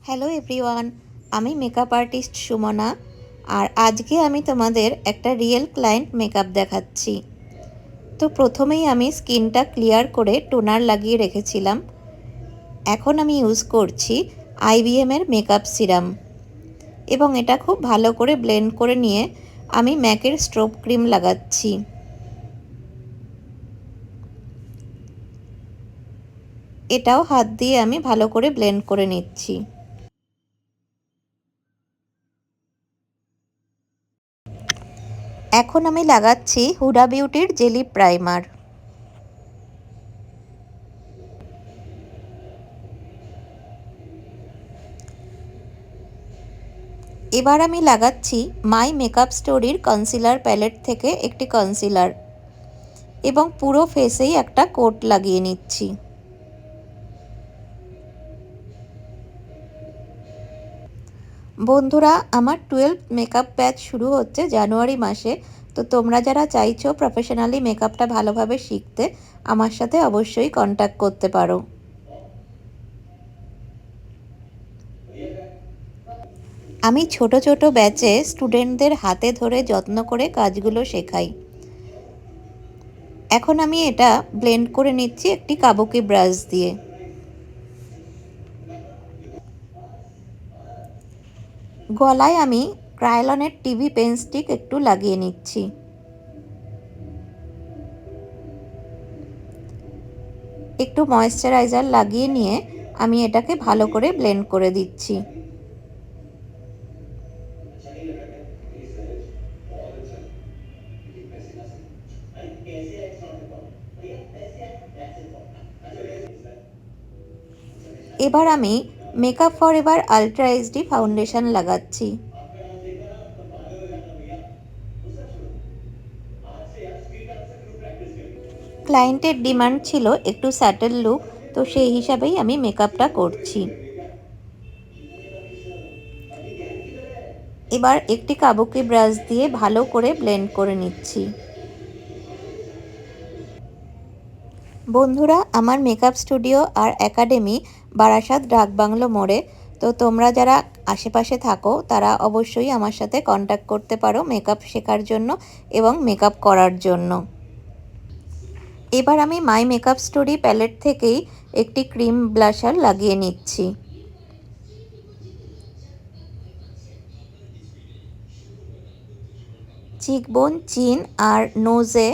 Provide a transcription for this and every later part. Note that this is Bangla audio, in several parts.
হ্যালো এভরিওয়ান, আমি মেকআপ আর্টিস্ট সুমনা। আর আজকে আমি তোমাদের একটা রিয়েল ক্লায়েন্ট মেকআপ দেখাচ্ছি। তো প্রথমেই আমি স্কিনটা ক্লিয়ার করে টোনার লাগিয়ে রেখেছিলাম। এখন আমি ইউজ করছি IBM এর মেকআপ সিরাম এবং এটা খুব ভালো করে ব্লেন্ড করে নিয়ে আমি ম্যাকের স্ট্রোব ক্রিম লাগাচ্ছি। এটাও হাত দিয়ে আমি ভালো করে ব্লেন্ড করে নিচ্ছি। এখন আমি লাগাচ্ছি হুডা বিউটির জেলি প্রাইমার। এবার আমি লাগাচ্ছি মাই মেকআপ স্টোরির কনসিলার প্যালেট থেকে একটি কনসিলার এবং পুরো ফেসেই একটা কোট লাগিয়ে নিচ্ছি। বন্ধুরা, আমার 12 মেকআপ ব্যাচ শুরু হচ্ছে জানুয়ারি মাসে। তো তোমরা যারা চাইছো প্রফেশনালি মেকআপটা ভালোভাবে শিখতে, আমার সাথে অবশ্যই কন্ট্যাক্ট করতে পারো। আমি ছোট ছোট ব্যাচে স্টুডেন্টদের হাতে ধরে যত্ন করে কাজগুলো শেখাই। এখন আমি এটা ব্লেন্ড করে নিচ্ছি একটি কাবুকি ব্রাশ দিয়ে। গলায় আমি ক্রায়োলনের টিভি পেন স্টিক একটু লাগিয়ে নিচ্ছি। একটু ময়েশ্চারাইজার লাগিয়ে নিয়ে আমি এটাকে ভালো করে ব্লেন্ড করে দিচ্ছি। এবার আমি makeup forever ultra HD foundation লাগাচ্ছি। ক্লায়েন্টের ডিমান্ড ছিল একটু স্যাটেল লুক, তো সেই হিসাবেই আমি মেকআপটা করছি। এবার একটি কাবুকি ব্রাশ দিয়ে ভালো করে ব্লেন্ড করে নিচ্ছি। বন্ধুরা, আমার মেকআপ স্টুডিও আর একাডেমি বারাসাত ডাকবাংলো মোড়ে। তো তোমরা যারা আশেপাশে থাকো তারা অবশ্যই আমার সাথে কন্ট্যাক্ট করতে পারো মেকআপ শেখার জন্য এবং মেকআপ করার জন্য। এবার আমি মাই মেকআপ স্টোরি প্যালেট থেকেই একটি ক্রিম ব্লাশার লাগিয়ে নিচ্ছি। চিকবোন, চিন আর নোজে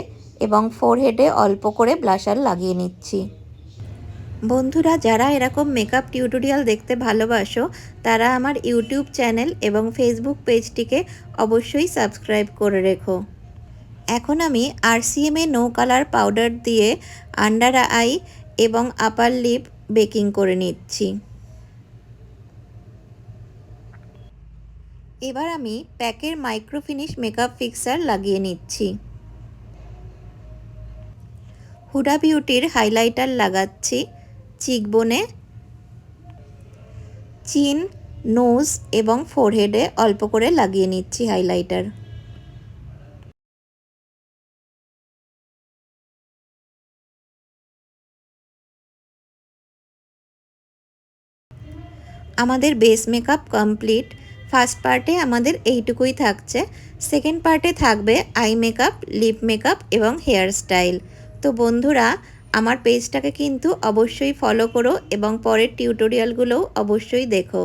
এবং ফোরহেডে অল্প করে ব্লাশার লাগিয়ে নিচ্ছি। বন্ধুরা, যারা এরকম মেকআপ টিউটোরিয়াল দেখতে ভালোবাসো তারা আমার ইউটিউব চ্যানেল এবং ফেসবুক পেজটিকে অবশ্যই সাবস্ক্রাইব করে রেখো। এখন আমি RCM নো কালার পাউডার দিয়ে আন্ডার আই এবং আপার লিপ বেকিং করে নিচ্ছি। এবার আমি প্যাকের মাইক্রো ফিনিশ মেকআপ ফিক্সার লাগিয়ে নিচ্ছি। হুডা বিউটির হাইলাইটার লাগাচ্ছি চিকবোনে, চিন, নোজ এবং ফোরহেডে অল্প করে লাগিয়ে নিচ্ছি হাইলাইটার। আমাদের বেস মেকআপ কমপ্লিট। ফার্স্ট পার্টে আমাদের এইটুকুই থাকছে। সেকেন্ড পার্টে থাকবে আই মেকআপ, লিপ মেকআপ এবং হেয়ার স্টাইল। তো বন্ধুরা, আমার পেজটাকে কিন্তু অবশ্যই ফলো করো এবং পরের টিউটোরিয়ালগুলোও অবশ্যই দেখো।